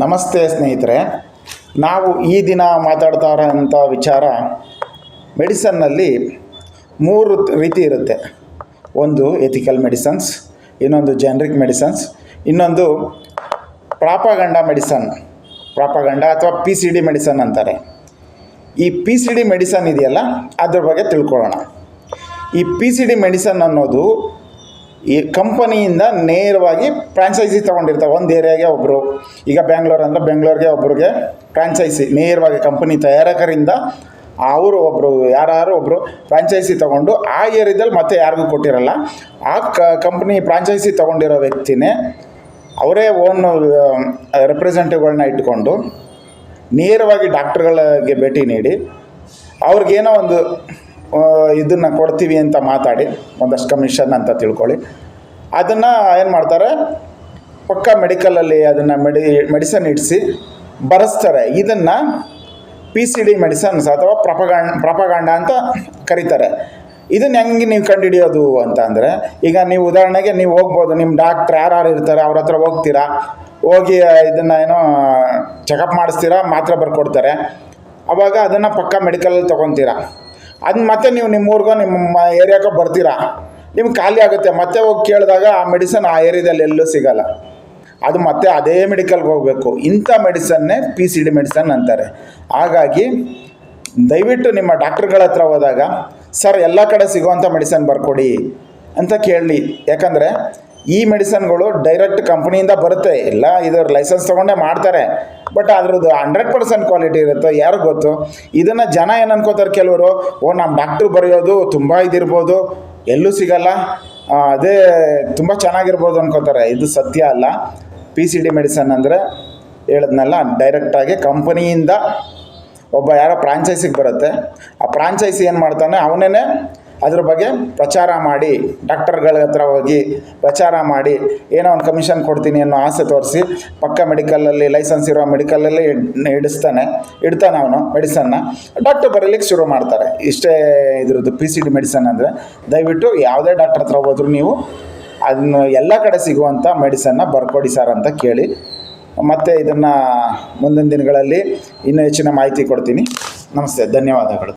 ನಮಸ್ತೆ ಸ್ನೇಹಿತರೆ, ನಾವು ಈ ದಿನ ಮಾತಾಡ್ತಾ ಇರೋಂಥ ವಿಚಾರ ಮೆಡಿಸನ್ನಲ್ಲಿ 3 ರೀತಿ ಇರುತ್ತೆ. ಒಂದು ಎಥಿಕಲ್ ಮೆಡಿಸನ್ಸ್, ಇನ್ನೊಂದು ಜೆನರಿಕ್ ಮೆಡಿಸನ್ಸ್, ಇನ್ನೊಂದು ಪ್ರಾಪಗಂಡ ಅಥವಾ PCD ಮೆಡಿಸನ್ ಅಂತಾರೆ. ಈ PCD ಮೆಡಿಸನ್ ಇದೆಯಲ್ಲ, ಅದ್ರ ಬಗ್ಗೆ ತಿಳ್ಕೊಳ್ಳೋಣ. ಈ PCD ಮೆಡಿಸನ್ ಅನ್ನೋದು ಈ ಕಂಪನಿಯಿಂದ ನೇರವಾಗಿ ಫ್ರಾಂಚೈಸಿ ತೊಗೊಂಡಿರ್ತಾರೆ. ಒಂದು ಏರಿಯಾಗೆ ಒಬ್ಬರು, ಈಗ ಬೆಂಗಳೂರು ಅಂದರೆ ಬೆಂಗಳೂರಿಗೆ ಒಬ್ಬರಿಗೆ ಫ್ರಾಂಚೈಸಿ ನೇರವಾಗಿ ಕಂಪನಿ ತಯಾರಕರಿಂದ ಅವರು ಒಬ್ಬರು ಯಾರು ಒಬ್ಬರು ಫ್ರಾಂಚೈಸಿ ತೊಗೊಂಡು ಆ ಏರಿಯಾದಲ್ಲಿ ಮತ್ತೆ ಯಾರಿಗೂ ಕೊಟ್ಟಿರಲ್ಲ. ಆ ಕಂಪ್ನಿ ಫ್ರಾಂಚೈಸಿ ತೊಗೊಂಡಿರೋ ವ್ಯಕ್ತಿನೇ ಅವರೇ ಓನ್ ರೆಪ್ರೆಸೆಂಟೇಟಿವ್ಗಳನ್ನ ಇಟ್ಕೊಂಡು ನೇರವಾಗಿ ಡಾಕ್ಟ್ರುಗಳಿಗೆ ಭೇಟಿ ನೀಡಿ ಅವ್ರಿಗೇನೋ ಒಂದು ಇದನ್ನು ಕೊಡ್ತೀವಿ ಅಂತ ಮಾತಾಡಿ ಒಂದಷ್ಟು ಕಮಿಷನ್ ಅಂತ ತಿಳ್ಕೊಳ್ಳಿ, ಅದನ್ನು ಏನು ಮಾಡ್ತಾರೆ, ಪಕ್ಕ ಮೆಡಿಕಲಲ್ಲಿ ಅದನ್ನು ಮೆಡಿಸನ್ ಇಡಿಸಿ ಬರೆಸ್ತಾರೆ. ಇದನ್ನು PCD ಮೆಡಿಸನ್ಸ್ ಅಥವಾ ಪ್ರಾಪಗಾಂಡ ಅಂತ ಕರೀತಾರೆ. ಇದನ್ನು ಹೆಂಗೆ ನೀವು ಕಂಡುಹಿಡಿಯೋದು ಅಂತ ಅಂದರೆ, ಈಗ ನೀವು ಉದಾಹರಣೆಗೆ ನೀವು ಹೋಗ್ಬೋದು, ನಿಮ್ಮ ಡಾಕ್ಟ್ರ್ ಯಾರು ಇರ್ತಾರೆ ಅವ್ರ ಹತ್ರ ಹೋಗ್ತೀರಾ, ಹೋಗಿ ಇದನ್ನು ಏನೋ ಚೆಕಪ್ ಮಾಡಿಸ್ತೀರಾ, ಮಾತ್ರೆ ಬರ್ಕೊಡ್ತಾರೆ. ಆವಾಗ ಅದನ್ನು ಪಕ್ಕ ಮೆಡಿಕಲಲ್ಲಿ ತೊಗೊತೀರಾ. ಅದು ಮತ್ತೆ ನೀವು ನಿಮ್ಮೂರಿಗೋ ನಿಮ್ಮ ಏರಿಯಾಗೋ ಬರ್ತೀರಾ, ನಿಮ್ಗೆ ಖಾಲಿ ಆಗುತ್ತೆ. ಮತ್ತೆ ಹೋಗಿ ಕೇಳಿದಾಗ ಆ ಮೆಡಿಸನ್ ಆ ಏರಿಯಾದಲ್ಲಿ ಎಲ್ಲೂ ಸಿಗೋಲ್ಲ. ಅದು ಮತ್ತೆ ಅದೇ ಮೆಡಿಕಲ್ಗೆ ಹೋಗಬೇಕು. ಇಂಥ ಮೆಡಿಸನ್ನೇ PCD ಮೆಡಿಸನ್ ಅಂತಾರೆ. ಹಾಗಾಗಿ ದಯವಿಟ್ಟು ನಿಮ್ಮ ಡಾಕ್ಟ್ರುಗಳ ಹತ್ರ ಹೋದಾಗ, ಸರ್ ಎಲ್ಲ ಕಡೆ ಸಿಗೋವಂಥ ಮೆಡಿಸನ್ ಬರ್ಕೊಡಿ ಅಂತ ಕೇಳಲಿ. ಯಾಕಂದರೆ ಈ ಮೆಡಿಸನ್ಗಳು ಡೈರೆಕ್ಟ್ ಕಂಪ್ನಿಯಿಂದ ಬರುತ್ತೆ, ಇಲ್ಲ ಇದರ ಲೈಸೆನ್ಸ್ ತೊಗೊಂಡೇ ಮಾಡ್ತಾರೆ. ಬಟ್ ಅದ್ರದ್ದು 100% ಕ್ವಾಲಿಟಿ ಇರುತ್ತೆ, ಯಾರಿಗೂ ಗೊತ್ತು. ಇದನ್ನು ಜನ ಏನು ಅನ್ಕೋತಾರೆ, ಕೆಲವರು ನಮ್ಮ ಡಾಕ್ಟ್ರು ಬರೆಯೋದು ತುಂಬ ಇದಿರ್ಬೋದು, ಎಲ್ಲೂ ಸಿಗಲ್ಲ, ಅದೇ ತುಂಬ ಚೆನ್ನಾಗಿರ್ಬೋದು ಅನ್ಕೋತಾರೆ. ಇದು ಸತ್ಯ ಅಲ್ಲ. PCD ಮೆಡಿಸನ್ ಅಂದರೆ ಹೇಳಿದ್ನಲ್ಲ, ಡೈರೆಕ್ಟಾಗಿ ಕಂಪನಿಯಿಂದ ಒಬ್ಬ ಯಾರೋ ಫ್ರಾಂಚೈಸಿಗೆ ಬರುತ್ತೆ. ಆ ಫ್ರಾಂಚೈಸಿ ಏನು ಮಾಡ್ತಾನೆ, ಅವನೇ ಅದ್ರ ಬಗ್ಗೆ ಪ್ರಚಾರ ಮಾಡಿ, ಡಾಕ್ಟರ್ಗಳ ಹತ್ರ ಹೋಗಿ ಪ್ರಚಾರ ಮಾಡಿ ಏನೋ ಒಂದು ಕಮಿಷನ್ ಕೊಡ್ತೀನಿ ಅನ್ನೋ ಆಸೆ ತೋರಿಸಿ ಪಕ್ಕ ಮೆಡಿಕಲಲ್ಲಿ ಲೈಸೆನ್ಸ್ ಇರೋ ಮೆಡಿಕಲಲ್ಲಿ ಇಡ್ತಾನೆ ಅವನು ಮೆಡಿಸನ್ನ. ಡಾಕ್ಟರ್ ಬರೀಲಿಕ್ಕೆ ಶುರು ಮಾಡ್ತಾರೆ. ಇಷ್ಟೇ ಇದ್ರದ್ದು PCD ಮೆಡಿಸನ್ ಅಂದರೆ. ದಯವಿಟ್ಟು ಯಾವುದೇ ಡಾಕ್ಟರ್ ಹತ್ರ ಹೋದ್ರು ನೀವು ಅದನ್ನು ಎಲ್ಲ ಕಡೆ ಸಿಗುವಂಥ ಮೆಡಿಸನ್ನ ಬರ್ಕೊಡಿ ಸರ್ ಅಂತ ಕೇಳಿ. ಮತ್ತು ಇದನ್ನು ಮುಂದಿನ ದಿನಗಳಲ್ಲಿ ಇನ್ನೂ ಹೆಚ್ಚಿನ ಮಾಹಿತಿ ಕೊಡ್ತೀನಿ. ನಮಸ್ತೆ, ಧನ್ಯವಾದಗಳು.